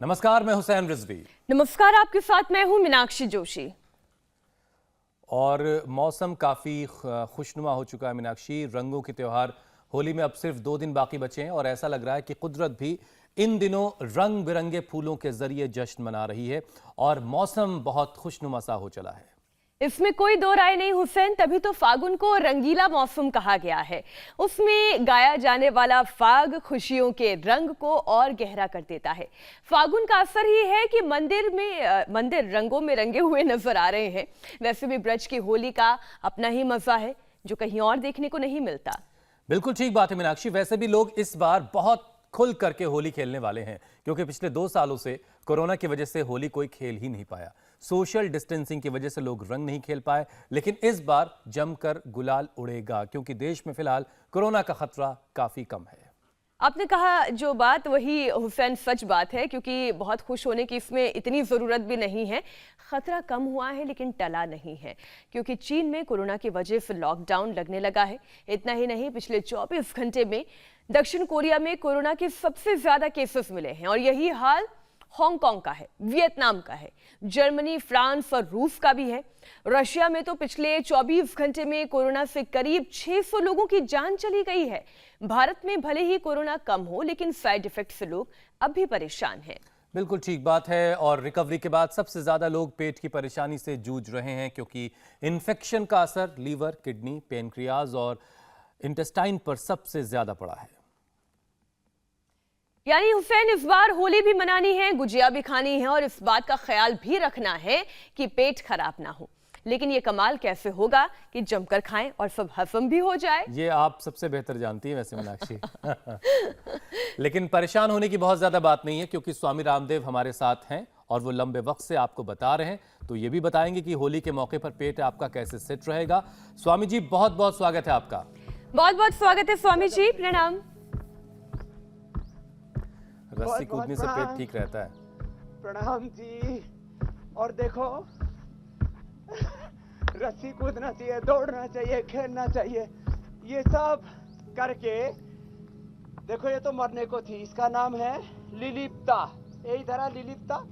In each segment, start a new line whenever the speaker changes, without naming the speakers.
नमस्कार, मैं हुसैन रिजवी।
नमस्कार, आपके साथ मैं हूं मीनाक्षी जोशी।
और मौसम काफ़ी खुशनुमा हो चुका है मीनाक्षी। रंगों के त्योहार होली में अब सिर्फ 2 दिन बाकी बचे हैं और ऐसा लग रहा है कि कुदरत भी इन दिनों रंग बिरंगे फूलों के जरिए जश्न मना रही है और मौसम बहुत खुशनुमा सा हो चला है।
इसमें कोई दो राय नहीं हुसैन, तभी तो फागुन को रंगीला मौसम कहा गया है। उसमें गाया जाने वाला फाग खुशियों के रंग को और गहरा कर देता है। फागुन का असर ही है कि मंदिर रंगों में रंगे हुए नजर आ रहे हैं। वैसे भी ब्रज की होली का अपना ही मजा है जो कहीं और देखने को नहीं मिलता।
बिल्कुल ठीक बात है मीनाक्षी। वैसे भी लोग इस बार बहुत खुल करके होली खेलने वाले हैं क्योंकि पिछले 2 सालों से कोरोना की वजह से होली कोई खेल ही नहीं पाया। सोशल डिस्टेंसिंग की वजह से लोग रंग नहीं खेल पाए, लेकिन इस बार जमकर गुलाल उड़ेगा क्योंकि देश में फिलहाल कोरोना का खतरा काफी कम है।
आपने कहा जो बात वही हुसैन सच बात है, क्योंकि बहुत खुश होने की इसमें इतनी ज़रूरत भी नहीं है। खतरा कम हुआ है लेकिन टला नहीं है, क्योंकि चीन में कोरोना की वजह से लॉकडाउन लगने लगा है। इतना ही नहीं, पिछले 24 घंटे में दक्षिण कोरिया में कोरोना के सबसे ज्यादा केसेस मिले हैं और यही हाल हांगकांग का है, वियतनाम का है, जर्मनी, फ्रांस और रूस का भी है। रशिया में तो पिछले 24 घंटे में कोरोना से करीब 600 लोगों की जान चली गई है। भारत में भले ही कोरोना कम हो, लेकिन साइड इफेक्ट से लोग अब भी परेशान हैं।
बिल्कुल ठीक बात है। और रिकवरी के बाद सबसे ज्यादा लोग पेट की परेशानी से जूझ रहे हैं क्योंकि इन्फेक्शन का असर लीवर, किडनी, पेनक्रियाज और इंटेस्टाइन पर सबसे ज्यादा पड़ा है।
यानी हुसैन, इस बार होली भी मनानी है, गुजिया भी खानी है और इस बात का ख्याल भी रखना है कि पेट खराब ना हो। लेकिन ये कमाल कैसे होगा कि जमकर खाएं और सब हजम भी हो जाए?
ये आप सबसे बेहतर जानती हैं वैसे मीनाक्षी। लेकिन परेशान होने की बहुत ज्यादा बात नहीं है क्योंकि स्वामी रामदेव हमारे साथ हैं और वो लंबे वक्त से आपको बता रहे हैं, तो ये भी बताएंगे कि होली के मौके पर पेट आपका कैसे सेट रहेगा। स्वामी जी, बहुत बहुत स्वागत है आपका।
बहुत बहुत स्वागत है स्वामी जी, प्रणाम।
रस्सी कूदने से पेट ठीक रहता है।
प्रणाम जी। और देखो, रस्सी कूदना चाहिए, दौड़ना चाहिए, खेलना चाहिए, ये सब करके देखो। ये तो मरने को थी। इसका नाम है लिलिप्ता। यही धरा लिलिप्ता।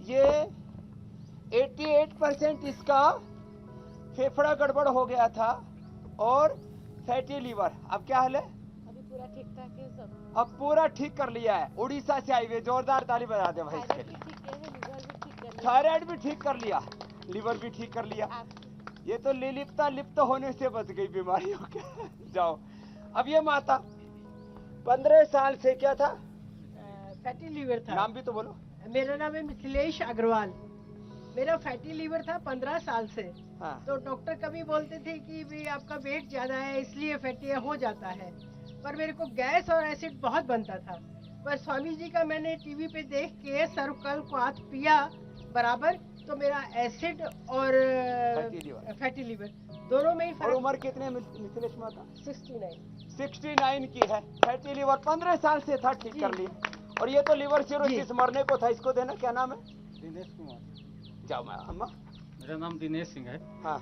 ये 88% इसका फेफड़ा गड़बड़ हो गया था और फैटी लीवर। अब क्या हाल है?
पूरा ठीक ठाक है सब।
अब पूरा ठीक कर लिया है। उड़ीसा से आई हुई, जोरदार ताली बजा दे भाई इसके लिए। थायराइड भी ठीक कर लिया, लीवर भी ठीक कर लिया। ये तो लिलिप्ता लिप्त होने से बच गई बीमारियों के। जाओ। अब ये माता 15 साल से क्या था?
फैटी लीवर था।
नाम भी तो बोलो।
मेरा नाम है मिथिलेश अग्रवाल। मेरा फैटी लीवर था 15 साल से।
हाँ।
तो डॉक्टर कभी बोलते थे कि भी आपका वेट ज्यादा है इसलिए फैटी हो जाता है, पर मेरे को गैस और एसिड बहुत बनता था। पर स्वामी जी का मैंने टीवी पे देख के सर्वकल क्वाथ पिया बराबर, तो मेरा एसिड और फैटी लीवर दोनों में ही
और
फर्क।
उम्र कितने मिथिलेश माता?
69
की है। फैटी लीवर 15 साल से था, ठीक कर ली। और ये तो लीवर सिरोसिस मरने को था। इसको देना, क्या नाम है?
दिनेश कुमार।
जाओ मैं अम्मा।
मेरा नाम दिनेश सिंह है।
हाँ।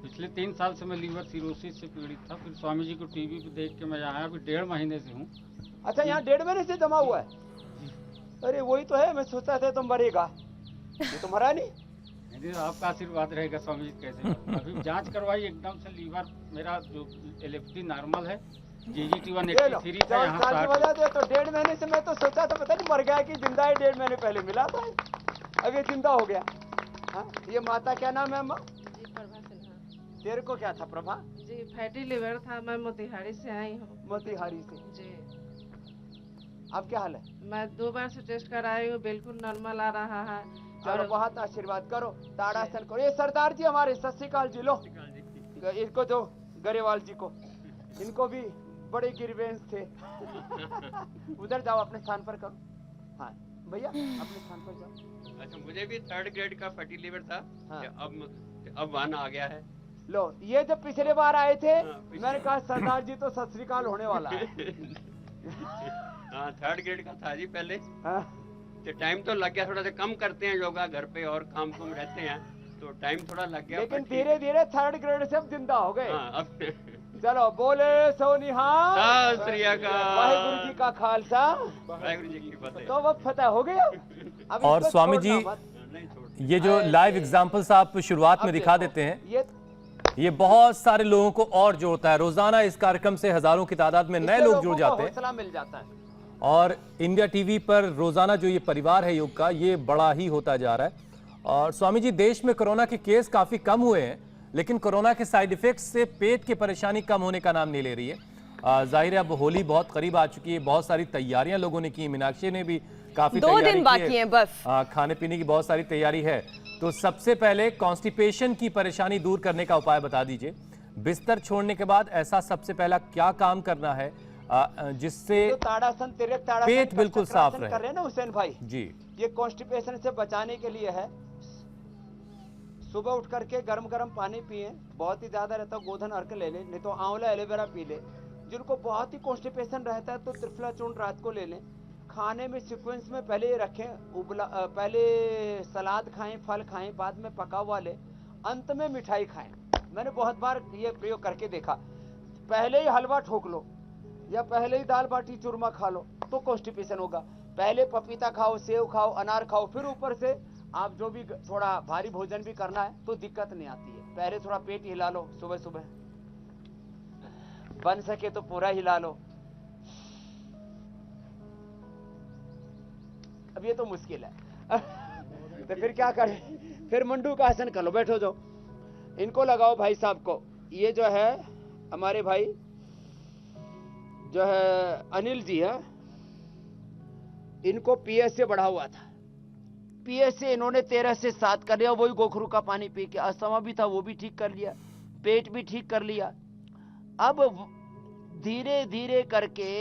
पिछले 3 साल से मैं लीवर सिरोसिस से पीड़ित था। फिर स्वामी जी को टीवी पे देख के मैं यहाँ अभी 1.5 महीने से हूँ।
अच्छा, यहाँ 1.5 महीने से जमा हुआ है? अरे वही तो है, मैं सोचा था तुम मरेगा, ये तो मरा नहीं।
नहीं, आपका आशीर्वाद रहेगा स्वामी जी। कैसे अभी जांच करवाई, एकदम से लीवर मेरा जो एलएफटी नॉर्मल है, जीजीटी 183 था। यहाँ
वजह दे तो 1.5 महीने से मैं तो सोचा था पता नहीं मर गया कि जिंदा है। 1.5 महीने पहले मिला था, अब ये जिंदा हो गया। हाँ। ये माता क्या नाम है अम्मा?
जी, प्रभा सिन्हा।
तेरे को क्या था प्रभा?
जी, फैटी लीवर था। मैं मोतिहारी से आई हूँ।
मोतिहारी से?
जी।
अब क्या हाल है?
मैं 2 बार से टेस्ट कराई हूँ, बिल्कुल नॉर्मल आ रहा है।
और बहुत आशीर्वाद करो, ताड़ासन करो। ये सरदार जी हमारे, सत श्री अकाल जी। लो इनको दो, गरेवाल जी को। इनको भी बड़े गिरवेंस थे। उधर जाओ, अपने स्थान पर करो। हाँ भैया, अपने स्थान पर जाओ।
अच्छा, मुझे भी 3rd ग्रेड का फैटी लीवर था।
हाँ।
अब 1 आ गया है।
लो, ये जब पिछले बार आए थे,
हाँ,
मैंने कहा सरदार जी तो सत श्री अकाल होने वाला है।
हाँ, 3rd ग्रेड का था जी पहले।
हाँ।
तो टाइम तो लग गया, थोड़ा सा कम करते हैं योगा घर पे और काम कुम रहते हैं, तो टाइम थोड़ा लग गया।
लेकिन धीरे धीरे 3rd ग्रेड से अब जिंदा हो गए।
हाँ, अब
चलो बोले सोनिहाल
सत श्री अकाल।
वाहिगुरु जी का खालसा
वाहिगुरु जी की फतेह।
तो वो फतेह हो गया। अब
और
इसको
स्वामी
छोड़ना
जी
मत।
नहीं छोड़।
ये जो लाइव एग्जाम्पल्स आप शुरुआत में
अब
दिखा
देखो,
देते हैं,
ये
ये बहुत सारे लोगों को और जोड़ता है। रोजाना इस कार्यक्रम से हजारों की तादाद में नए
इससे
लोग
लोगों
जुड़
को
जाते हैं
हौसला मिल जाता है।
और इंडिया टीवी पर रोजाना जो ये परिवार है योग का, ये बड़ा ही होता जा रहा है। और स्वामी जी, देश में कोरोना के केस काफी कम हुए हैं, लेकिन कोरोना के साइड इफेक्ट्स से पेट की परेशानी कम होने का नाम नहीं ले रही है। जाहिर है अब होली बहुत करीब आ चुकी है, बहुत सारी तैयारियां लोगों ने की। मीनाक्षी ने भी काफी
2
तैयारी
दिन
की
बाकी हैं बस।
खाने पीने की बहुत सारी तैयारी है। तो सबसे पहले कॉन्स्टिपेशन की परेशानी दूर करने का उपाय बता दीजिए। बिस्तर छोड़ने के बाद ऐसा सबसे पहला क्या काम करना है जिससे
तो ताड़ासन, तिरक ताड़ासन,
पेट बिल्कुल साफ
चक्रासन
रहे।
कर रहे हैं ना हुसैन भाई
जी,
ये कॉन्स्टिपेशन से बचाने के लिए है। सुबह उठ करके गरम गरम पानी पिए, बहुत ही ज्यादा रहता है गोधन अर्क ले ले, नहीं तो आंवला एलोवेरा पी ले। जिनको बहुत ही कॉन्स्टिपेशन रहता है तो त्रिफला चूर्ण रात को ले लें। खाने में सीक्वेंस में पहले ये रखें, पहले सलाद खाएं, फल खाएं, बाद में पका हुआ ले, अंत में मिठाई खाएं। मैंने बहुत बार ये प्रयोग करके देखा। पहले ही हलवा ठोक लो या पहले ही दाल बाटी चूरमा खा लो तो कॉन्स्टिपेशन होगा। पहले पपीता खाओ, सेव खाओ, अनार खाओ, फिर ऊपर से आप जो भी थोड़ा भारी भोजन भी करना है तो दिक्कत नहीं आती है। पहले थोड़ा पेट हिला लो सुबह सुबह, बन सके तो पूरा हिला लो। अब ये तो मुश्किल है तो फिर क्या करें, फिर मंडू का आसन कर लो, बैठो जाओ। इनको लगाओ भाई साहब को, ये जो है हमारे भाई जो है अनिल जी है, इनको पीएस से बढ़ा हुआ था। पीएस से इन्होंने 13 से 7 कर लिया, वही गोखरू का पानी पी के। अस्थमा भी था वो भी ठीक कर लिया, पेट भी ठीक कर लिया। अब धीरे धीरे करके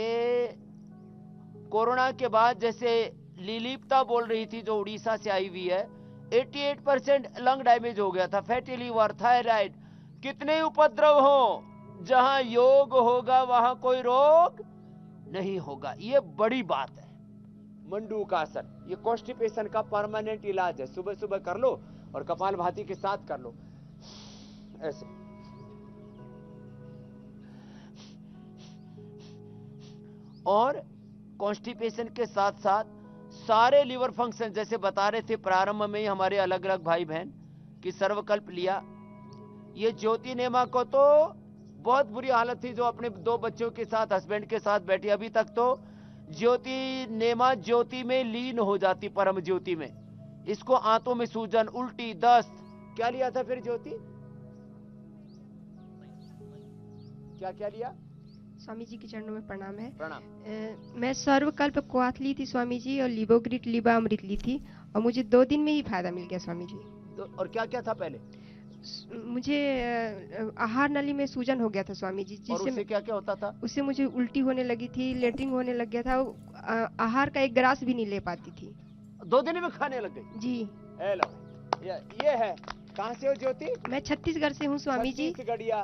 कोरोना के बाद, जैसे लिलीपता बोल रही थी जो उड़ीसा से आई हुई है, 88% लंग डैमेज हो गया था, फैटी लीवर, थायराइड। कितने उपद्रव हो, जहां योग होगा वहां कोई रोग नहीं होगा। ये बड़ी बात है। मंडू का आसन ये कॉन्स्टिपेशन का परमानेंट इलाज है। सुबह सुबह कर लो और कपालभाति के साथ कर लो ऐसे। और कॉन्स्टिपेशन के साथ साथ सारे लिवर फंक्शन, जैसे बता रहे थे प्रारंभ में ही हमारे अलग अलग भाई बहन कि सर्वकल्प लिया। ये ज्योति नेमा को तो बहुत बुरी हालत थी, जो अपने 2 बच्चों के साथ, हस्बैंड के साथ बैठी। अभी तक तो ज्योति नेमा ज्योति में लीन हो जाती, परम ज्योति में। इसको आंतों में सूजन, उल्टी, दस्त। क्या लिया था फिर ज्योति, क्या क्या लिया?
स्वामी जी के चरणों में प्रणाम है।
प्रणाम।
मैं सर्वकल्प क्वाथ ली थी स्वामी जी, और लिबोग्रिट लिबामृत ली थी, और मुझे 2 दिन में ही फायदा मिल गया स्वामी जी।
तो और क्या क्या था पहले?
मुझे आहार नली में सूजन हो गया था स्वामी जी,
और उससे क्या क्या होता था?
उससे मुझे उल्टी होने लगी थी, लेटरिंग होने लग गया था, आहार का 1 ग्रास भी नहीं ले पाती थी।
2 दिन में खाने लग गई
जी।
हेलो, ये है। कहाँ से हो ज्योति?
मैं छत्तीसगढ़ से हूँ स्वामी जी।
छत्तीसगढ़िया।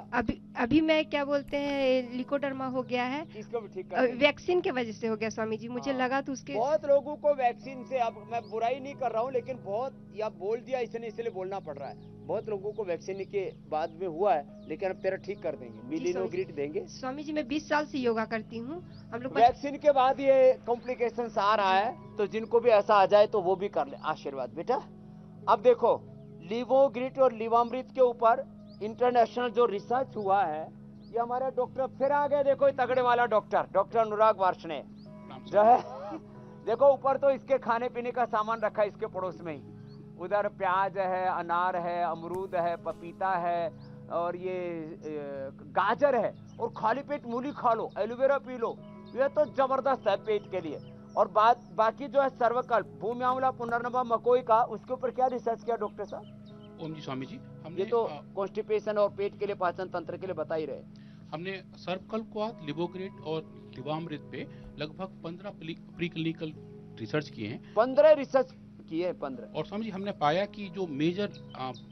अभी मैं क्या बोलते हैं, लिकोडर्मा हो गया है,
इसको भी ठीक कर।
वैक्सीन के वजह से हो गया स्वामी जी। मुझे लगा तो उसके
बहुत लोगों को वैक्सीन से, अब मैं बुराई नहीं कर रहा हूँ, लेकिन बहुत, या बोल दिया इसलिए बोलना पड़ रहा है। बहुत लोगों को वैक्सीन के बाद में हुआ है, लेकिन अब तेरा ठीक कर देंगे, मिलिनोग्रिड देंगे।
स्वामी जी मैं 20 साल से योगा करती हूँ। हम लोग
वैक्सीन के बाद ये कॉम्प्लिकेशंस आ रहा है, तो जिनको भी ऐसा आ जाए तो वो भी कर ले। आशीर्वाद बेटा। अब देखो, लिवोग्रिट और लिवामृत के ऊपर इंटरनेशनल जो रिसर्च हुआ है, ये हमारे डॉक्टर फिर आ गए। देखो तगड़े वाला डॉक्टर अनुराग वार्ष्णेय जो है, देखो ऊपर तो इसके खाने पीने का सामान रखा है इसके पड़ोस में ही। उधर प्याज है, अनार है, अमरूद है, पपीता है, और ये गाजर है। और खाली पेट मूली खा लो, एलोवेरा पी लो, ये तो जबरदस्त है पेट के लिए। और बाकी जो है सर्वकल्प, भूमि आंवला, पुनर्नवा, मकोई का, उसके ऊपर क्या रिसर्च किया डॉक्टर साहब?
ओम जी स्वामी जी,
ये तो कॉन्स्टिपेशन और पेट के लिए, पाचन तंत्र के लिए बता ही रहे।
हमने सर्वकल्प क्वाथ, लिबोग्रेट और लिवामृत पे लगभग 15 प्री क्लिनिकल रिसर्च किए हैं।
15 रिसर्च किए, 15।
और स्वामी जी हमने पाया कि जो मेजर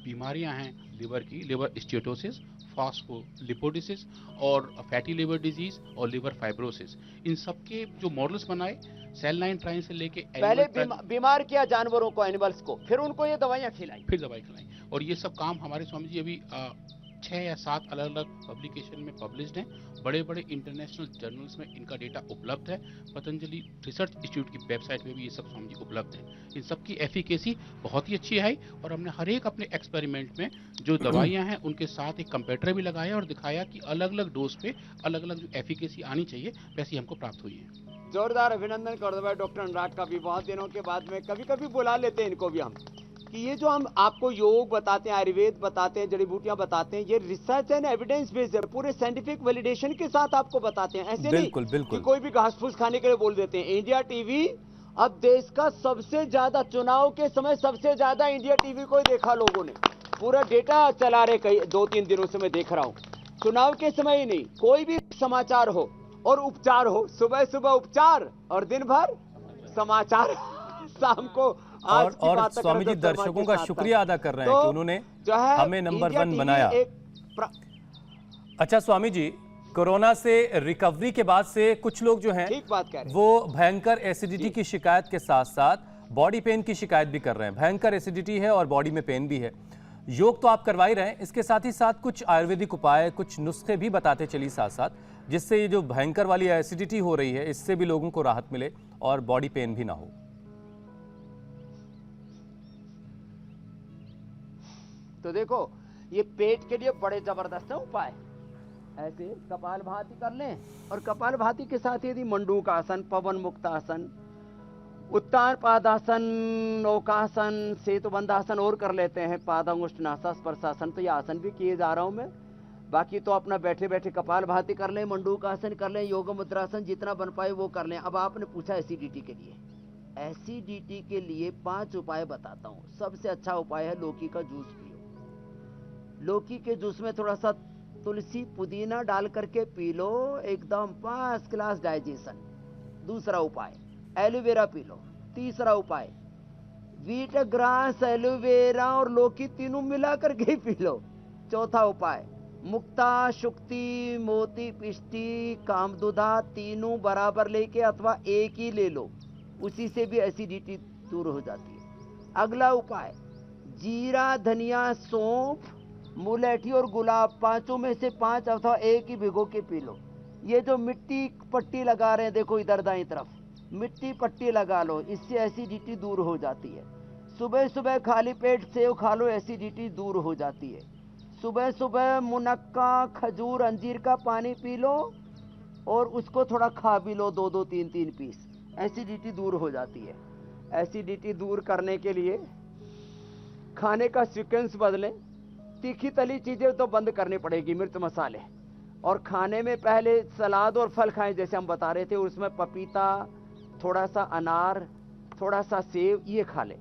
बीमारियां हैं लिवर की, लिवर स्टेटोसिस, फास्फोलिपोडिसिस और फैटी लिवर डिजीज और लिवर फाइब्रोसिस, इन सब के जो मॉडल्स बनाए, सेल लाइन ट्रायल से लेके
पहले बीमार किया जानवरों को, एनिमल्स को, फिर उनको ये दवाइयां खिलाई,
फिर दवाई खिलाई। और ये सब काम हमारे स्वामी जी अभी 6 या 7 अलग अलग पब्लिकेशन में पब्लिश्ड हैं। बड़े बड़े इंटरनेशनल जर्नल्स में इनका डेटा उपलब्ध है। पतंजलि रिसर्च इंस्टीट्यूट की वेबसाइट में भी ये सब स्वामी जी उपलब्ध है। इन सब की एफिकेसी बहुत ही अच्छी है और हमने हर एक अपने एक्सपेरिमेंट में जो दवाइयां हैं उनके साथ एक कंपेरेटर भी लगाया और दिखाया कि अलग अलग डोज पे अलग अलग जो एफिकेसी आनी चाहिए वैसी हमको प्राप्त हुई है।
जोरदार अभिनंदन कर दो भाई डॉक्टर अनुराग का भी। बहुत दिनों के बाद में कभी कभी बुला लेते हैं इनको भी हम, कि ये जो हम आपको योग बताते हैं, आयुर्वेद बताते हैं, जड़ी बूटियां बताते हैं, ये रिसर्च एंड एविडेंस बेस्ड है, पूरे साइंटिफिक वैलिडेशन के साथ आपको बताते हैं। ऐसे
बिल्कुल,
नहीं
बिल्कुल।
कि कोई भी घास फूस खाने के लिए बोल देते हैं। इंडिया टीवी अब देश का सबसे ज्यादा, चुनाव के समय सबसे ज्यादा इंडिया टीवी को ही देखा लोगों ने। पूरा डेटा चला रहे कई 2-3 दिनों से मैं देख रहा हूँ। चुनाव के समय ही नहीं, कोई भी समाचार हो और उपचार हो, सुबह सुबह उपचार और दिन भर समाचार शाम को। आज की
और
बात तक
स्वामी जी
रजत शर्मा
दर्शकों
के
का
साथ
शुक्रिया अदा कर रहे हैं
तो
कि उन्होंने
जो है
हमें नंबर
इंडिया
1
टीवी
बनाया। अच्छा स्वामी जी, कोरोना से रिकवरी के बाद से कुछ लोग जो हैं
ठीक बात कह रहे हैं।
वो भयंकर एसिडिटी की शिकायत के साथ साथ बॉडी पेन की शिकायत भी कर रहे हैं। भयंकर एसिडिटी है और बॉडी में पेन भी है। योग तो आप करवा ही रहे हैं, इसके साथ ही साथ कुछ आयुर्वेदिक उपाय, कुछ नुस्खे भी बताते चलिए साथ साथ, जिससे ये जो भयंकर वाली एसिडिटी हो रही है इससे भी लोगों को राहत मिले और बॉडी पेन भी ना हो।
तो देखो, ये पेट के लिए बड़े जबरदस्त है उपाय। ऐसे कपाल भाती कर लें और कपाल भाती के साथ यदि मंडूक आसन, पवन मुक्त आसन, उत्तान पादासन, नौकासन, सेतुबंधासन और कर लेते हैं, पादांगुष्ठ नासा स्पर्शासन, तो ये आसन भी किए जा रहा हूं मैं। बाकी तो अपना बैठे बैठे कपाल भाती कर लें, मंडूक आसन कर लें, योग मुद्रासन जितना बन पाए वो कर लें। अब आपने पूछा एसिडिटी के लिए, एसिडिटी के लिए 5 उपाय बताता हूं। सबसे अच्छा उपाय है लौकी का जूस पियो। लौकी के जूस में थोड़ा सा तुलसी पुदीना डाल करके पी लो, एकदम 5 क्लास डाइजेशन। दूसरा उपाय एलोवेरा पी लो। तीसरा उपाय व्हीट ग्रास, एलोवेरा और लौकी तीनों मिला करके पी लो। चौथा उपाय मुक्ता, शुक्ति, मोती, पिष्टी, कामदुधा तीनों बराबर लेके अथवा एक ही ले लो, उसी से भी एसिडिटी दूर हो जाती है। अगला उपाय जीरा, धनिया, सौंफ, मुलेठी और गुलाब, 5 में से 5 अथवा एक ही भिगो के पी लो। ये जो मिट्टी पट्टी लगा रहे हैं, देखो इधर दाईं तरफ मिट्टी पट्टी लगा लो, इससे एसिडिटी दूर हो जाती है। सुबह सुबह खाली पेट सेव खा लो, एसिडिटी दूर हो जाती है। सुबह सुबह मुनक्का, खजूर, अंजीर का पानी पी लो और उसको थोड़ा खा भी लो, 2-2, 3-3 पीस, एसिडिटी दूर हो जाती है। एसिडिटी दूर करने के लिए खाने का सीक्वेंस बदलें। तीखी तली चीजें तो बंद करनी पड़ेगी, मिर्च मसाले, और खाने में पहले सलाद और फल खाएं जैसे हम बता रहे थे। उसमें पपीता, थोड़ा सा अनार, थोड़ा सा सेब, ये खा लें,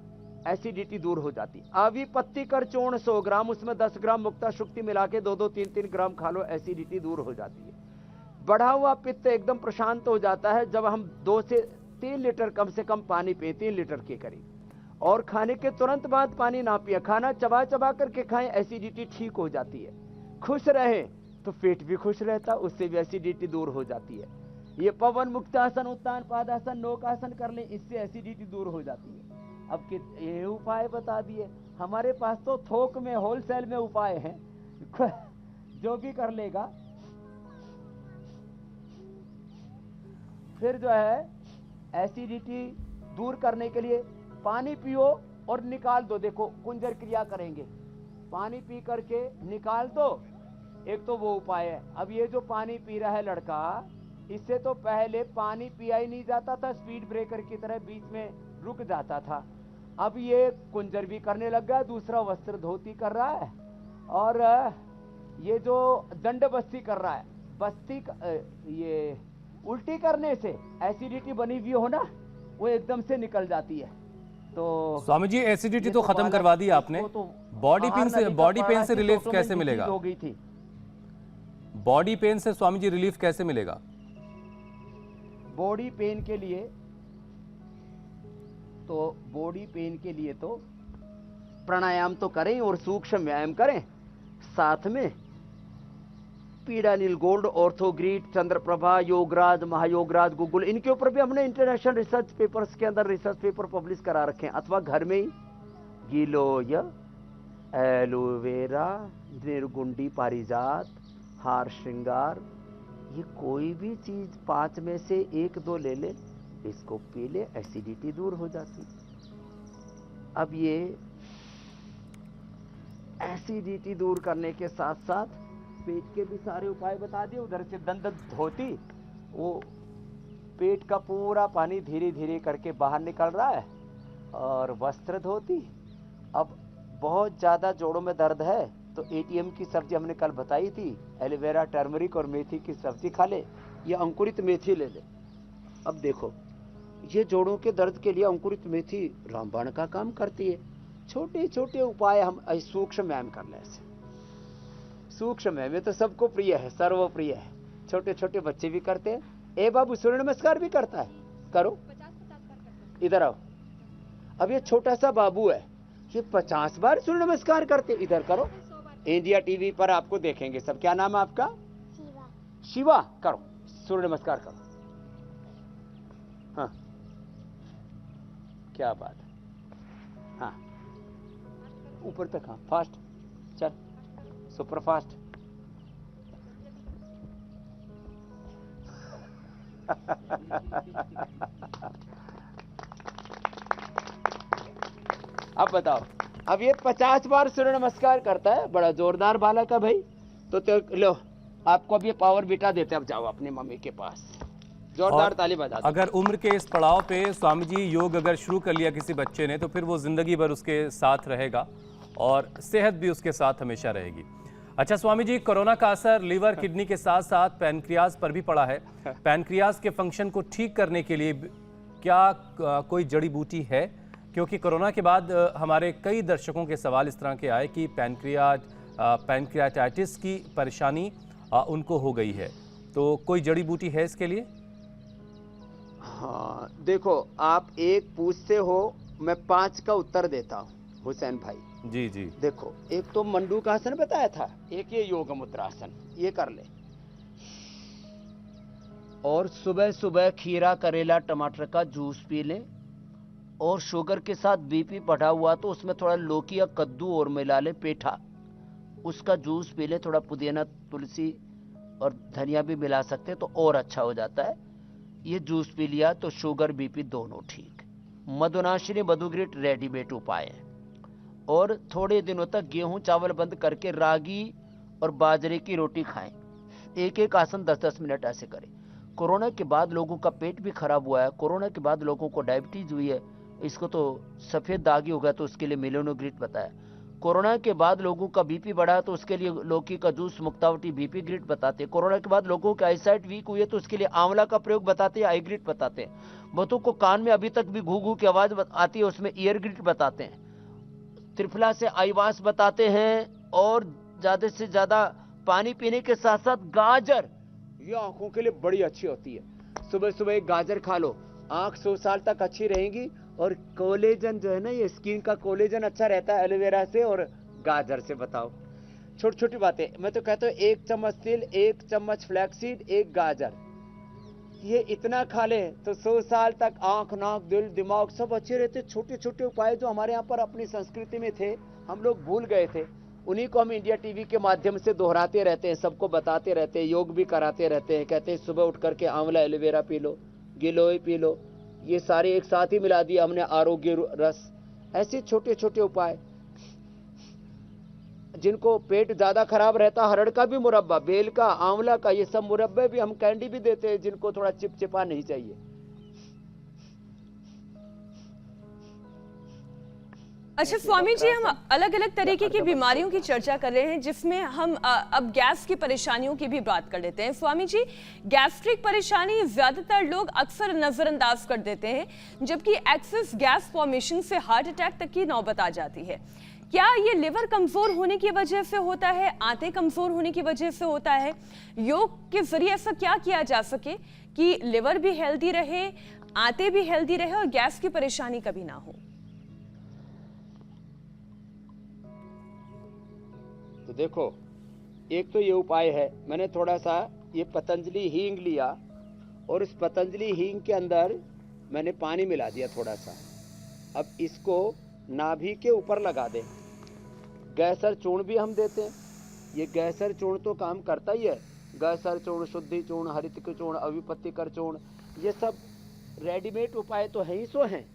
एसिडिटी दूर हो जाती। आवी पत्ती कर चूर्ण 100 ग्राम, उसमें 10 ग्राम मुक्ता शुक्ति मिला के 2-2, 3-3 ग्राम खा लो, एसिडिटी दूर हो जाती है। बढ़ा हुआ पित्त एकदम प्रशांत हो जाता है जब हम 2 से 3 लीटर कम से कम पानी पिए, 3 लीटर के करीब। और खाने के तुरंत बाद पानी ना पिए, खाना चबा चबा करके खाएं, एसिडिटी ठीक हो जाती है। खुश रहे तो पेट भी खुश रहता, उससे भी एसिडिटी दूर हो जाती है। ये पवन मुक्तासन, उत्तान पादासन, नौकासन कर लें, इससे एसिडिटी दूर हो जाती है। अब ये उपाय बता दिए, हमारे पास तो थोक में, होलसेल में उपाय हैं, जो भी कर लेगा। फिर जो है एसिडिटी दूर करने के लिए पानी पियो और निकाल दो। देखो कुंजर क्रिया करेंगे, पानी पी करके निकाल दो, एक तो वो उपाय है। अब ये जो पानी पी रहा है लड़का, इससे तो पहले पानी पिया ही नहीं जाता था, स्पीड ब्रेकर की तरह बीच में रुक जाता था। अब ये कुंजर भी करने लग गया, दूसरा वस्त्र धोती कर रहा है, और ये जो दंड बस्ती कर रहा है, बस्ती ये उल्टी करने से एसिडिटी बनी हुई हो ना, वो एकदम से निकल जाती है। तो
स्वामी जी एसिडिटी तो खत्म करवा दी आपने, बॉडी पेन से रिलीफ कैसे मिलेगा?
हो गई थी
बॉडी पेन से स्वामी जी रिलीफ कैसे मिलेगा?
बॉडी पेन के लिए तो प्राणायाम तो करें और सूक्ष्म व्यायाम करें, साथ में पीड़ा नील गोल्ड, ऑर्थोग्रीट, चंद्रप्रभा, योगराज, महायोगराज, गूगल, इनके ऊपर भी हमने इंटरनेशनल रिसर्च पेपर्स के अंदर रिसर्च पेपर पब्लिश करा रखे हैं। अथवा घर में ही गीलोय एलोवेरा, निर्गुंडी पारिजात, हार श्रृंगार, ये कोई भी चीज 5 में से 1-2 ले ले, इसको पी ले, एसिडिटी दूर हो जाती। अब ये एसिडिटी दूर करने के साथ साथ पेट के भी सारे उपाय बता दिए। उधर से दंत धोती, वो पेट का पूरा पानी धीरे धीरे करके बाहर निकल रहा है, और वस्त्र धोती। अब बहुत ज़्यादा जोड़ों में दर्द है तो एटीएम की सब्जी हमने कल बताई थी, एलोवेरा, टर्मरिक और मेथी की सब्जी खा ले, ये अंकुरित मेथी ले ले। अब देखो, ये जोड़ों के दर्द के लिए अंकुरित मेथी रामबाण का काम करती है। छोटे छोटे उपाय हम सूक्ष्म व्यायाम कर ले। ऐसे सूक्ष्म व्यायाम में तो सबको प्रिय है, सर्वप्रिय है, छोटे छोटे बच्चे भी करते हैं। ए बाबू, सूर्य नमस्कार भी करता है, करो, इधर आओ। अब ये छोटा सा बाबू है, ये 50 बार सूर्य नमस्कार करते, इधर करो। इंडिया टीवी पर आपको देखेंगे सब। क्या नाम है आपका? शिवा। शिवा, करो सूर्य नमस्कार करो। हाँ, क्या बात है। हाँ, ऊपर तक, हाँ, फास्ट चल, सुपर फास्ट। अब बताओ, अब ये 50 बार सूर्य नमस्कार करता है, बड़ा जोरदार बालक है भाई। तो लो, आपको अब ये पावर बीटा देते। अब जाओ अपनी मम्मी के पास, जोरदार ताली बजा दो।
अगर उम्र के इस पड़ाव पे स्वामी जी योग अगर शुरू कर लिया किसी बच्चे ने, तो फिर वो जिंदगी भर उसके साथ रहेगा और सेहत भी उसके साथ हमेशा रहेगी। अच्छा स्वामी जी, कोरोना का असर लीवर, किडनी के साथ साथ पैनक्रियाज पर भी पड़ा है। पैनक्रियाज के फंक्शन को ठीक करने के लिए क्या कोई जड़ी बूटी है? क्योंकि कोरोना के बाद हमारे कई दर्शकों के सवाल इस तरह के आए कि पैनक्रियाटाइटिस की परेशानी उनको हो गई है, तो कोई जड़ी बूटी है इसके लिए?
हाँ देखो, आप एक पूछते हो, मैं 5 का उत्तर देता हूँ हुसैन भाई।
जी जी।
देखो, एक तो मंडूकासन बताया था, एक ये योग मुद्रासन, ये कर ले। और सुबह सुबह खीरा, करेला, टमाटर का जूस पी ले। और शुगर के साथ बीपी बढ़ा हुआ तो उसमें थोड़ा लौकी या कद्दू और मिला ले, पेठा, उसका जूस पी ले। थोड़ा पुदीना, तुलसी और धनिया भी मिला सकते तो और अच्छा हो जाता है। ये जूस पी लिया तो शुगर, बीपी दोनों ठीक। मधुनाशिनी, मधुग्रिट रेडीमेड उपाय है। और थोड़े दिनों तक गेहूं चावल बंद करके रागी और बाजरे की रोटी खाएं। एक एक आसन 10-10 मिनट ऐसे करें। कोरोना के बाद लोगों का पेट भी खराब हुआ है, कोरोना के बाद लोगों को डायबिटीज हुई है, इसको तो सफेद दाग ही होगा तो उसके लिए मेलोनोग्रिट बताया। कोरोना के बाद लोगों का बीपी बढ़ा तो उसके लिए लौकी का जूस, मुक्तावटी, बीपी ग्रिट बताते हैं। कोरोना के बाद लोगों की आईसाइट वीक हुई है तो उसके लिए आंवला का प्रयोग बताते हैं, आई ग्रिट बताते हैं। बहुतों को कान में अभी तक भी घू घू की आवाज आती है, उसमें ईयर ग्रिट बताते हैं। त्रिफला से आईवास बताते हैं। और ज्यादा से ज्यादा पानी पीने के साथ साथ गाजर, ये आंखों के लिए बड़ी अच्छी होती है। सुबह सुबह एक गाजर खा लो, आंख 100 साल तक अच्छी रहेंगी। और कोलेजन जो है ना, ये स्किन का कोलेजन अच्छा रहता है एलोवेरा से और गाजर से। बताओ, छोटी छोटी बातें। मैं तो कहता हूँ 1 चम्मच तिल, 1 चम्मच फ्लैक्सीड, 1 गाजर, ये इतना खा लें तो 100 साल तक आंख, नाक, दिल, दिमाग सब अच्छे रहते। छोटे छोटे उपाय जो हमारे यहाँ पर अपनी संस्कृति में थे, हम लोग भूल गए थे, उन्हीं को हम इंडिया टीवी के माध्यम से दोहराते रहते हैं, सबको बताते रहते हैं, योग भी कराते रहते हैं। कहते हैं सुबह उठ करके आंवला, एलोवेरा पी लो, गिलोय पी लो, ये सारे एक साथ ही मिला दिया हमने, आरोग्य रस। ऐसे छोटे छोटे उपाय। जिनको पेट ज्यादा खराब रहता, हरड़ का भी मुरब्बा, बेल का, आंवला का, ये सब मुरब्बे भी हम कैंडी भी देते हैं जिनको थोड़ा चिपचिपा नहीं चाहिए।
अच्छा स्वामी जी, हम अलग अलग तरीके की बीमारियों की चर्चा कर रहे हैं, जिसमें हम अब गैस की परेशानियों की भी बात कर लेते हैं। स्वामी जी, गैस्ट्रिक परेशानी ज्यादातर लोग अक्सर नजरअंदाज कर देते हैं, जबकि एक्सेस गैस फॉर्मेशन से हार्ट अटैक तक की नौबत आ जाती है। क्या ये लिवर कमजोर होने की वजह से होता है, आंतें कमजोर होने की वजह से होता है? योग के जरिए ऐसा क्या किया जा सके कि लिवर भी हेल्दी रहे, आंतें भी हेल्दी रहे और गैस की परेशानी कभी ना हो?
तो देखो, एक तो ये उपाय है, मैंने थोड़ा सा ये पतंजलि हींग लिया और इस पतंजलि हींग के अंदर मैंने पानी मिला दिया थोड़ा सा। अब इसको नाभि के ऊपर लगा दे, गैसर चूर्ण भी हम देते हैं। ये गैसर चूर्ण तो काम करता ही है, गैसर चूर्ण, शुद्धि चूर्ण, हरितक चूर्ण, अविपत्तिकर चूर्ण, ये सब रेडीमेड उपाय तो है ही सो हैं।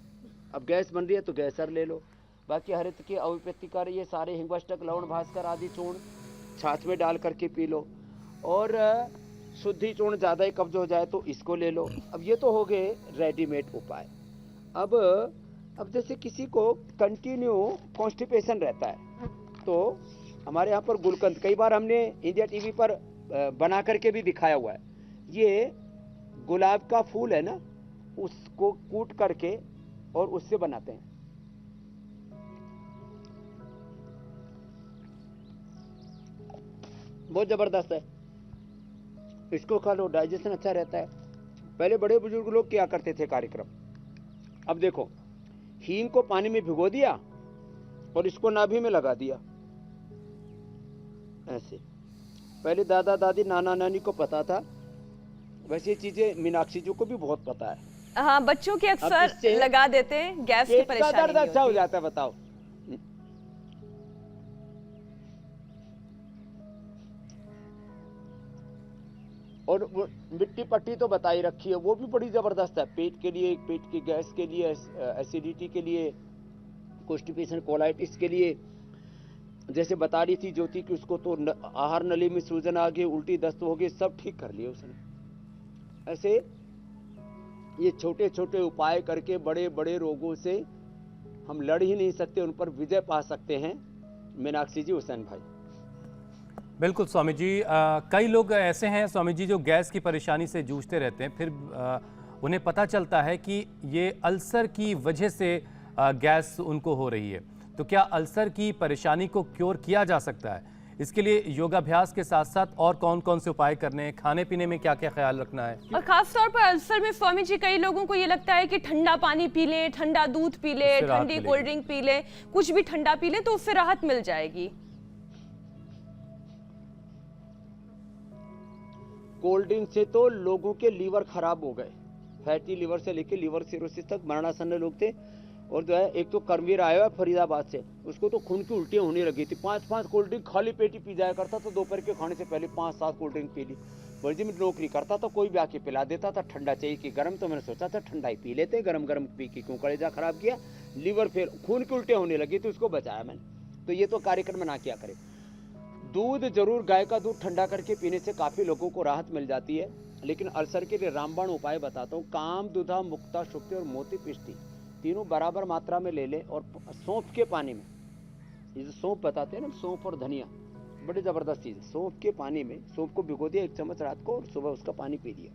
अब गैस बन रही है तो गैसर ले लो, बाकी हरितकी, अविपत्तिकर, ये सारे हिंगवष्टक, लवण भास्कर आदि चूर्ण छाछ में डाल करके पी लो। और शुद्धि चूर्ण ज़्यादा ही कब्ज हो जाए तो इसको ले लो। अब ये तो हो गए रेडीमेड उपाय। अब जैसे किसी को कंटिन्यू कॉन्स्टिपेशन रहता है तो हमारे यहाँ पर गुलकंद, कई बार हमने इंडिया टीवी पर बना करके भी दिखाया हुआ है। ये गुलाब का फूल है ना, उसको कूट करके और उससे बनाते हैं। बहुत जबरदस्त है, इसको खा लो, डाइजेशन अच्छा रहता है। पहले बड़े बुजुर्ग लोग क्या करते थे कार्यक्रम। अब देखो, हींग को पानी में भिगो दिया और इसको नाभि में लगा दिया, ऐसे। पहले दादा दादी, नाना नानी को पता था, वैसे ये चीजें मीनाक्षी जी को भी बहुत पता है।
हाँ, बच्चों के अक्सर लगा देते हैं, गैस की परेशानी
दर्द अच्छा हो जाता है। बताओ, और मिट्टी पट्टी तो बता ही रखी है, वो भी बड़ी जबरदस्त है पेट के लिए, पेट की गैस के लिए, एसिडिटी के लिए, कॉन्स्टिपेशन, कोलाइटिस के लिए। जैसे बता रही थी ज्योति कि उसको तो आहार नली में सूजन आ गई, उल्टी दस्त हो गई, सब ठीक कर लिए उसने। ऐसे ये छोटे छोटे उपाय करके बड़े बड़े रोगों से हम लड़ ही नहीं सकते, उन पर विजय पा सकते हैं मीनाक्षी जी, हुसैन भाई।
बिल्कुल स्वामी जी, कई लोग ऐसे हैं स्वामी जी जो गैस की परेशानी से जूझते रहते हैं, फिर उन्हें पता चलता है कि ये अल्सर की वजह से गैस उनको हो रही है। तो क्या अल्सर की परेशानी को क्योर किया जा सकता है? इसके लिए योगाभ्यास के साथ साथ और कौन कौन से उपाय करने हैं, खाने पीने में क्या क्या ख्याल रखना है?
और खास तौर पर अल्सर में स्वामी जी कई लोगों को ये लगता है कि ठंडा पानी पी लें, ठंडा दूध पी लें, ठंडी कोल्ड ड्रिंक पी लें, कुछ भी ठंडा पी लें तो उससे राहत मिल जाएगी।
कोल्ड ड्रिंक से तो लोगों के लीवर खराब हो गए, फैटी लीवर से लेके लीवर सिरोसिस तक मरणासन्न लोग थे। और जो है, एक तो कर्मवीर आया है फरीदाबाद से, उसको तो खून की उल्टियां होने लगी थी। 5-5 कोल्ड ड्रिंक खाली पेटी पी जाया करता था, दोपहर के खाने से पहले 5-7 कोल्ड ड्रिंक पी ली। वर्जी में नौकरी करता था, कोई भी आके पिला देता था, ठंडा चाहिए कि गर्म, तो मैंने सोचा था ठंडा ही पी लेते, गरम गरम पी के क्यों कलेजा खराब किया, लीवर फिर खून की उल्टियां होने लगी, तो उसको बचाया मैंने। तो ये तो कार्यक्रम में ना किया करे। दूध जरूर, गाय का दूध ठंडा करके पीने से काफी लोगों को राहत मिल जाती है। लेकिन अल्सर के लिए रामबाण उपाय बताता हूँ। काम, दुधा, मुक्ता, शुक्ति और मोती पिष्टी तीनों बराबर मात्रा में ले ले, और सौंफ के पानी में, ये जो सौंफ बताते हैं ना, सौंफ और धनिया बड़ी जबरदस्त चीज है। सौंफ के पानी में, सौंफ को भिगो दिया 1 चम्मच रात को, और सुबह उसका पानी पी लिया,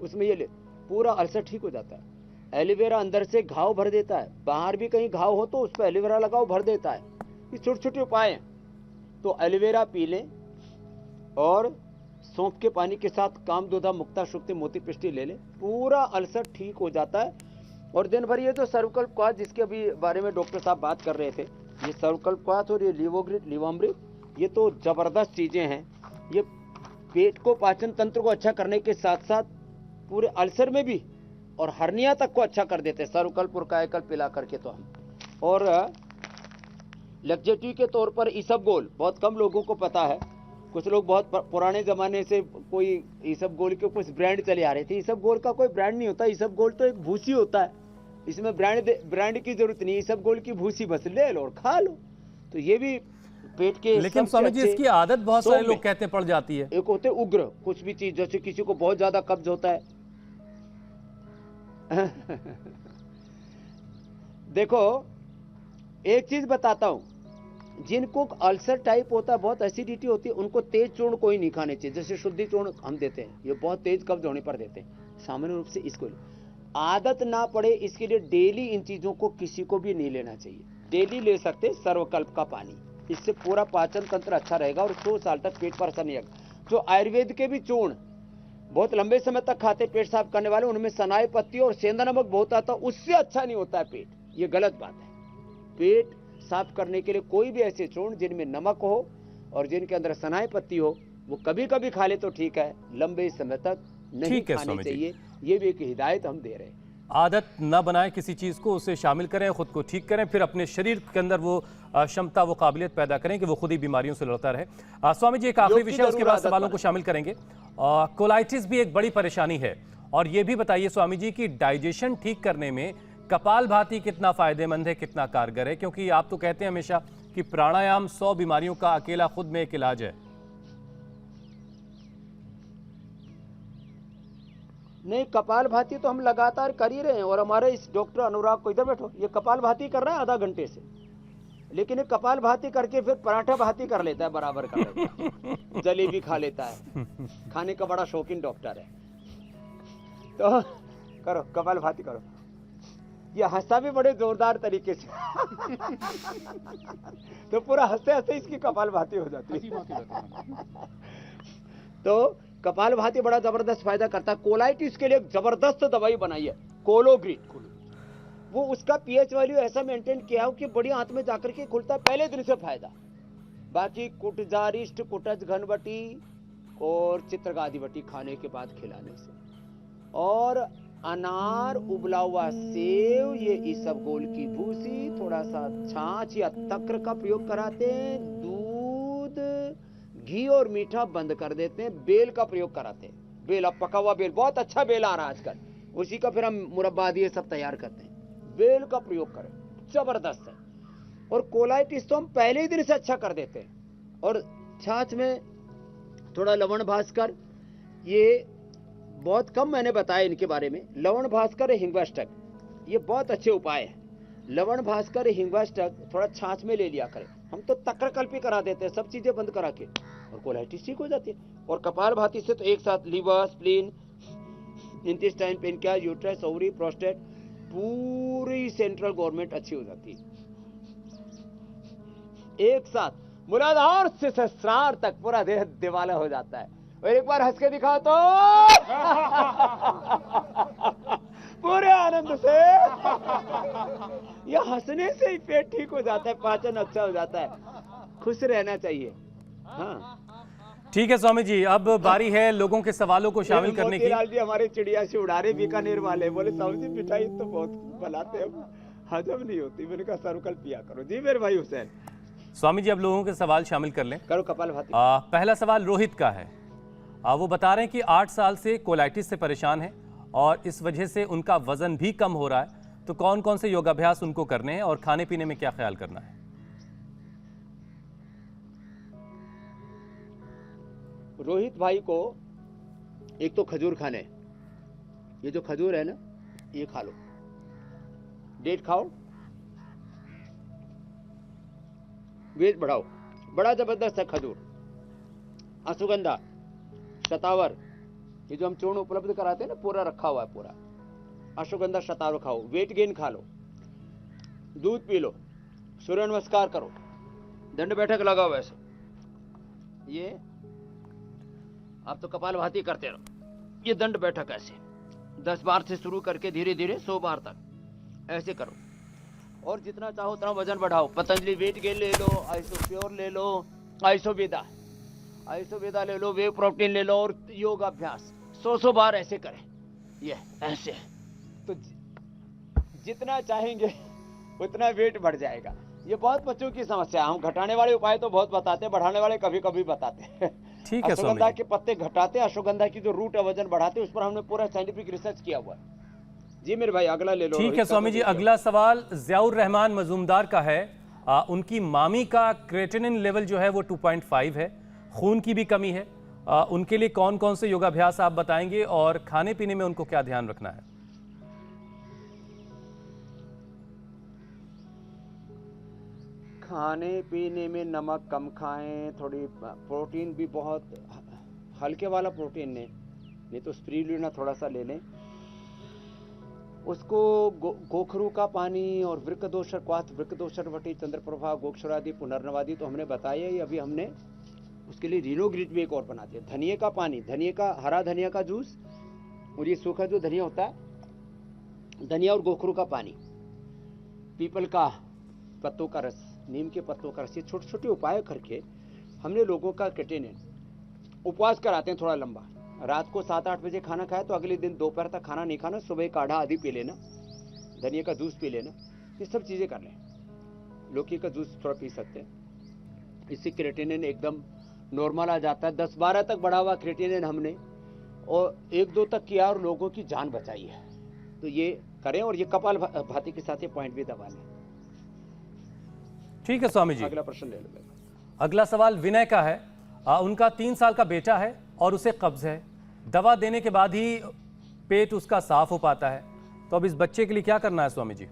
उसमें ये ले, पूरा अल्सर ठीक हो जाता है। एलोवेरा अंदर से घाव भर देता है, बाहर भी कहीं घाव हो तो उस पर एलोवेरा लगाओ, भर देता है। ये छोटे छोटे उपाय हैं। तो एलोवेरा पी लें और सौंफ के पानी के साथ काम, दुधा, मुक्ता, शुक्ति, मोती पिष्टी ले लें, पूरा अल्सर ठीक हो जाता है। और दिन भर ये जो सर्वकल्प क्वाथ, जिसके अभी बारे में डॉक्टर साहब बात कर रहे थे, ये सर्वकल्प क्वाथ और ये लिवोग्रिट, लिवामृत, ये तो जबरदस्त चीजें हैं। ये पेट को, पाचन तंत्र को अच्छा करने के साथ साथ पूरे अल्सर में भी और हर्निया तक को अच्छा कर देते हैं, सर्वकल्प और कायाकल्प पिला करके। तो हम और लग्जेटिव के तौर पर इसबगोल बहुत कम लोगों को पता है। कुछ लोग बहुत पुराने जमाने से कोई इसबगोल के कुछ ब्रांड चले आ रहे थे। इसबगोल का कोई ब्रांड नहीं होता, इसबगोल तो एक भूसी होता है, इसमें ब्रांड की जरूरत नहीं। इसबगोल की भूसी बस ले लो और खा लो, तो ये भी पेट के।
लेकिन स्वामी जी इसकी आदत बहुत सारे लोग कहते पड़ जाती है।
एक होते उग्र, कुछ भी चीज, जैसे किसी को बहुत ज्यादा कब्ज होता है देखो एक चीज बताता हूं, जिनको अल्सर टाइप होता है, बहुत एसिडिटी होती है, उनको तेज चूर्ण कोई नहीं खाने चाहिए। जैसे शुद्धि चूर्ण हम देते हैं, ये बहुत तेज कब्ज होने पर देते हैं। सामान्य रूप से इसको आदत ना पड़े, इसके लिए डेली इन चीजों को किसी को भी नहीं लेना चाहिए। डेली ले सकते सर्वकल्प का पानी, इससे पूरा पाचन तंत्र अच्छा रहेगा और 100 साल तक पेट पर असर नहीं आएगा। जो आयुर्वेद के भी चूर्ण बहुत लंबे समय तक खाते पेट साफ करने वाले, उनमें सनाई पत्ती और सेंधा नमक बहुत आता है, उससे अच्छा नहीं होता है पेट। ये गलत बात है। पेट साफ करने के लिए कोई भी ऐसे चूर्ण जिनमें नमक हो और जिनके अंदर सनाई पत्ती हो, वो कभी कभी खा ले तो ठीक है, लंबे समय तक नहीं खाने चाहिए। ये भी एक हिदायत हम दे रहे हैं।
आदत न बनाएं किसी चीज़ को, उसे शामिल करें, खुद को ठीक करें, फिर अपने शरीर के अंदर वो क्षमता, वो काबिलियत पैदा करें कि वो खुद ही बीमारियों से लड़ता रहे। स्वामी जी, एक आखिरी विषय, उसके बाद सवालों को शामिल करेंगे। कोलाइटिस भी एक बड़ी परेशानी है, और ये भी बताइए स्वामी जी कि डाइजेशन ठीक करने में कपालभाति कितना फायदेमंद है, कितना कारगर है? क्योंकि आप तो कहते हैं हमेशा कि प्राणायाम 100 बीमारियों का अकेला खुद में एक इलाज है।
नहीं, कपालभाति तो हम लगातार कर ही रहे हैं, और हमारे इस डॉक्टर अनुराग को, इधर बैठो, ये कपालभाति कर रहा है आधा घंटे से, लेकिन ये कपालभाति करके फिर पराठा भाती कर लेता है, बराबर कर लेता है, जलेबी खा लेता है, खाने का बड़ा शौकीन डॉक्टर है। तो करो कपालभाति करो, ये हंसा भी बड़े जोरदार तरीके से तो पूरा हंसते हंसते इसकी कपालभाति हो जाती है। तो कपालभाति बड़ा जबरदस्त फायदा करता है। कोलाइटिस के लिए एक जबरदस्त दवाई बनाई है, कोलोग्रिट। वो उसका पीएच वैल्यू ऐसा मेंटेन किया हो कि बड़ी आंत में जाकर के खुलता है, पहले दिन से फायदा। बाकी कुटजारिष्ट, कुटज घनवटी और चित्रगादिवटी खाने के बाद खिलाने से, और अनार, उबला हुआ सेव, ये इसबगोल की भूसी, थोड़ा सा छाछ या तक्र का प्रयोग कराते हैं, दूध, घी और मीठा बंद कर देते हैं, बेल का प्रयोग कराते हैं। बेल, अब पका हुआ बेल, बहुत अच्छा बेल आ रहा है आजकल, उसी का फिर हम मुरब्बा ये सब तैयार करते हैं। बेल का प्रयोग करें, जबरदस्त है। और कोलाइटिस तो हम पहले ही दिन से अच्छा कर देते हैं। और छाछ में थोड़ा लवण भास्कर, ये बहुत कम मैंने बताया इनके बारे में। लवण भास्कर, हिंगवाष्टक, ये बहुत अच्छे उपाय है। लवण भास्कर, हिंगवाष्टक थोड़ा छाछ में ले लिया करें। हम तो तक्रकल्पी करा देते हैं, सब चीजें बंद करा के, और कोलाइटिस ठीक हो जाती है। और कपालभाति से तो एक साथ liver, spleen, intestine, pancreas, uterus, ovary, prostate, पूरी सेंट्रल गवर्नमेंट अच्छी हो जाती है एक साथ। मूलाधार से सहस्रार तक पूरा देह दिवाला हो जाता है। और एक बार हंस के दिखाओ तो पूरे आनंद से। यह हंसने से ही पेट ठीक हो जाता है, पाचन अच्छा हो जाता है। खुश रहना चाहिए। हाँ,
ठीक है स्वामी जी, अब बारी है लोगों के सवालों को शामिल करने की।
मोतीलाल जी हमारे चिड़िया से उड़ा रहे, बीकानेर वाले, बोले स्वामी जी मिठाई तो बहुत बनाते हैं, हजम नहीं होती। मैंने कहा सर्वकल पिया करो। जी मेरे भाई हुसैन।
स्वामी जी, अब लोगों के सवाल शामिल कर लें।
करो कपालभाति।
पहला सवाल रोहित का है। वो बता रहे हैं कि 8 साल से कोलाइटिस से परेशान है और इस वजह से उनका वजन भी कम हो रहा है। तो कौन कौन से योगाभ्यास उनको करने हैं और खाने पीने में क्या ख्याल करना है?
रोहित भाई को एक तो खजूर खाने, ये जो खजूर है ना, ये खा लो, डेट खाओ, वेट बढ़ाओ, बड़ा जबरदस्त है खजूर। अश्वगंधा, शतावर, ये जो हम चूर्ण उपलब्ध कराते हैं ना, पूरा रखा हुआ है पूरा। अश्वगंधा, शतावर खाओ, वेट गेन खा लो, दूध पी लो, सूर्य नमस्कार करो, दंड बैठक लगाओ। वैसे ये आप तो कपालभाति करते रहो, ये दंड बैठक ऐसे 10 बार से शुरू करके धीरे धीरे 100 बार तक ऐसे करो। और जितना चाहो उतना वजन बढ़ाओ। पतंजलि वेट गेन ले लो, आइसो प्योर ले लो, आइसोवेदा ले लो, वे प्रोटीन ले लो, और योग अभ्यास 100 बार ऐसे करें। ये ऐसे तो जितना चाहेंगे उतना वेट बढ़ जाएगा। ये बहुत बच्चों की समस्या है। हम घटाने वाले उपाय तो बहुत बताते हैं, बढ़ाने वाले कभी कभी बताते हैं।
ठीक है,
अश्वगंधा के पत्ते घटाते, अश्वगंधा की जो रूट है वजन बढ़ाते, उस पर हमने पूरा साइंटिफिक रिसर्च किया हुआ है। जी मेरे भाई, अगला ले लो।
ठीक है स्वामी जी, अगला सवाल जियाउर रहमान मजूमदार का है। उनकी मामी का क्रेटिनिन लेवल जो है वो 2.5 है, खून की भी कमी है। उनके लिए कौन कौन से योगाभ्यास आप बताएंगे और खाने पीने में उनको क्या ध्यान रखना है?
खाने पीने में नमक कम खाएं, थोड़ी प्रोटीन भी बहुत हल्के वाला प्रोटीन लें, नहीं तो स्पिरुलिना थोड़ा सा ले लें। उसको गोखरू का पानी और वृक्कदोषर, क्वाथ वृक्कदोषर वटी, चंद्रप्रभा, गोक्षरादि, पुनर्नवादि तो हमने बताया ही। अभी हमने उसके लिए रीनोग्रिट भी एक और बना दिया। धनिए का पानी, धनिए का, हरा धनिया का जूस, और ये सूखा जो धनिया होता है, धनिया और गोखरू का पानी, पीपल का पत्तों का रस, नीम के पत्तों का रस, ये छोटे छोटे उपाय करके हमने लोगों का क्रेटिनिन, उपवास कराते हैं थोड़ा लंबा, रात को 7-8 बजे खाना खाए तो अगले दिन दोपहर तक खाना नहीं खाना, सुबह काढ़ा आदि पी लेना, धनिया का जूस पी लेना, ये सब चीज़ें कर लें। लौकी का जूस थोड़ा पी सकते हैं, इससे क्रिएटिनिन एकदम नॉर्मल आ जाता है। 10-12 तक बढ़ा हुआ क्रिएटिनिन हमने और 1-2 तक किया और लोगों की जान बचाई है। तो ये करें और ये कपालभाति के साथ ये पॉइंट भी दबा लें।
ठीक है स्वामी जी,
अगला प्रश्न ले लो।
अगला सवाल विनय का है। उनका 3 साल का बेटा है और उसे कब्ज है, दवा देने के बाद ही पेट उसका साफ हो पाता है, तो अब इस बच्चे के लिए क्या करना है स्वामी जी?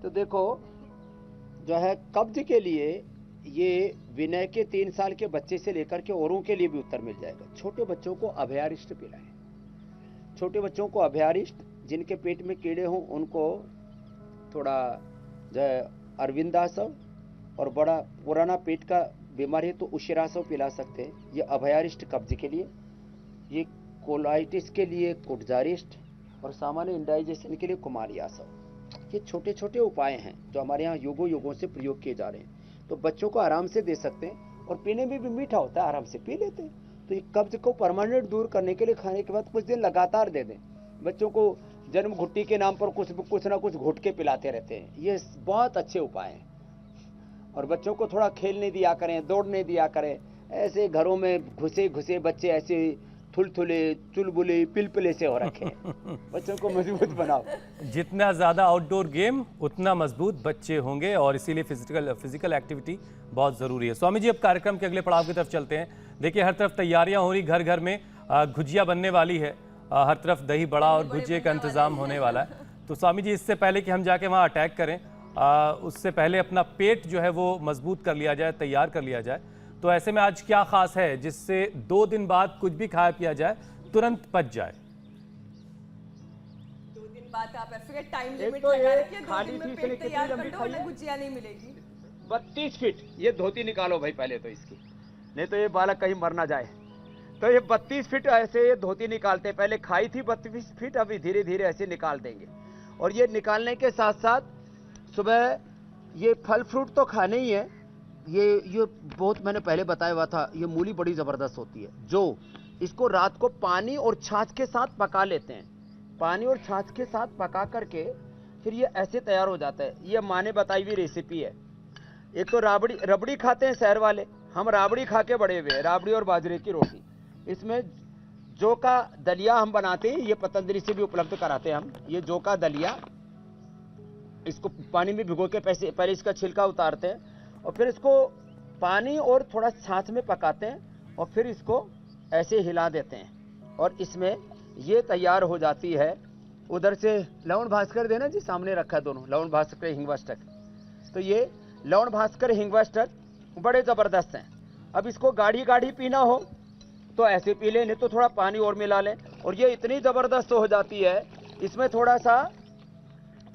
तो देखो जो है कब्ज के लिए ये विनय के 3 साल के बच्चे से लेकर के औरों के लिए भी उत्तर मिल जाएगा। छोटे बच्चों को अभयारिष्ट पिलाएं। छोटे बच्चों को अभयारिष्ट, जिनके पेट में कीड़े हों उनको थोड़ा जो है अरविंदासव, और बड़ा पुराना पेट का बीमारी है तो उशिरासव पिला सकते हैं। ये अभयारिष्ट कब्ज के लिए, ये कोलाइटिस के लिए कुटजारिष्ट, और सामान्य इंडाइजेशन के लिए कुमारियासव। ये छोटे छोटे उपाय हैं जो हमारे यहाँ युगों युगों से प्रयोग किए जा रहे हैं। तो बच्चों को आराम से दे सकते हैं और पीने में भी मीठा होता है, आराम से पी लेते हैं। तो ये कब्ज को परमानेंट दूर करने के लिए खाने के बाद कुछ दिन लगातार दे दें। बच्चों को जन्म घुट्टी के नाम पर कुछ ना कुछ घुट के पिलाते रहते हैं, ये बहुत अच्छे उपाय हैं। और बच्चों को थोड़ा खेलने दिया करें, दौड़ने दिया करें। ऐसे घरों में घुसे घुसे बच्चे ऐसे थुलथुले चुलबुले पिलपिले से हो रखे हैं। बच्चों को मजबूत बनाओ।
जितना ज़्यादा आउटडोर गेम उतना मजबूत बच्चे होंगे, और इसीलिए फिजिकल एक्टिविटी बहुत ज़रूरी है। स्वामी जी, अब कार्यक्रम के अगले पड़ाव की तरफ चलते हैं। देखिए, हर तरफ तैयारियां हो रही, घर घर में गुजिया बनने वाली है, हर तरफ दही बड़ा और गुजिया का इंतज़ाम होने वाला है। तो स्वामी जी, इससे पहले कि हम जाके वहाँ अटैक करें, उससे पहले अपना पेट जो है वो मजबूत कर लिया जाए, तैयार कर लिया जाए। तो ऐसे में आज क्या खास है जिससे 2 दिन बाद कुछ भी खाया पिया जाए तुरंत पच जाए?
2 दिन बाद आप ऐसे टाइम लिमिट
तो
लगा
ये
रखिए, 2
खाली
दिन में
चीज
पेट
ने कितनी
तैयार
लंबी
कर दो
खाई
वरना
है?
गुजिया नहीं मिलेगी।
32 फीट ये धोती निकालो भाई पहले तो इसकी, नहीं तो ये बालक कहीं मर ना जाए। तो ये 32 फीट ऐसे ये धोती निकालते हैं। पहले खाई थी 32 फीट, अभी धीरे धीरे ऐसे निकाल देंगे। और ये निकालने के साथ साथ सुबह ये फल फ्रूट तो खाने ही है। ये बहुत मैंने पहले बताया हुआ था, ये मूली बड़ी जबरदस्त होती है, जो इसको रात को पानी और छाछ के साथ पका लेते हैं। पानी और छाछ के साथ पका करके फिर ये ऐसे तैयार हो जाता है। ये माँ ने बताई हुई रेसिपी है। एक तो रबड़ी खाते हैं शहर वाले, हम राबड़ी खा के बड़े हुए, राबड़ी और बाजरे की रोटी। इसमें जौ का दलिया हम बनाते हैं, ये पतंजलि से भी उपलब्ध कराते हैं हम। ये जौ का दलिया, इसको पानी में भिगो के पहले इसका छिलका उतारते हैं और फिर इसको पानी और थोड़ा छाछ में पकाते हैं और फिर इसको ऐसे हिला देते हैं और इसमें ये तैयार हो जाती है। उधर से लवण भास्कर देना जी, सामने रखा है दोनों, लवण भास्कर हिंगवाष्टक। तो ये लवण भास्कर हिंगवाष्टक बड़े ज़बरदस्त हैं। अब इसको गाढ़ी गाढ़ी पीना हो तो ऐसे पी लें, नहीं तो थोड़ा पानी और मिला लें। और ये इतनी ज़बरदस्त हो जाती है, इसमें थोड़ा सा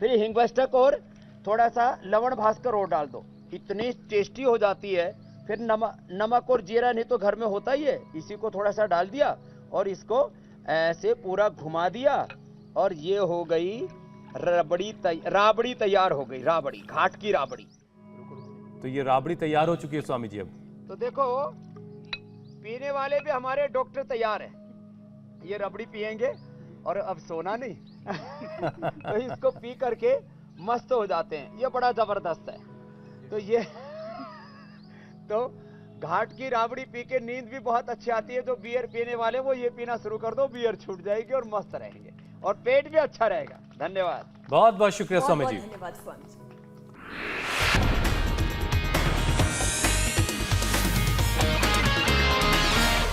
फिर हिंगवाष्टक और थोड़ा सा लवण भास्कर और डाल दो, इतनी टेस्टी हो जाती है। फिर नमक और जीरा नहीं तो घर में होता ही है, इसी को थोड़ा सा डाल दिया और इसको ऐसे पूरा घुमा दिया और ये हो गई राबड़ी तैयार हो गई। राबड़ी, घाट की राबड़ी।
तो ये राबड़ी तैयार हो चुकी है स्वामी जी। अब
तो देखो, पीने वाले भी हमारे डॉक्टर तैयार है। ये रबड़ी पिएंगे और अब सोना नहीं तो इसको पी करके मस्त हो जाते हैं। ये बड़ा जबरदस्त है। तो ये तो घाट की राबड़ी पी के नींद भी बहुत अच्छी आती है। जो बियर पीने वाले वो ये पीना शुरू कर दो, बियर छूट जाएगी और मस्त रहेंगे और पेट भी अच्छा रहेगा। धन्यवाद,
बहुत बहुत शुक्रिया स्वामी जी।
धन्यवाद स्वामी जी।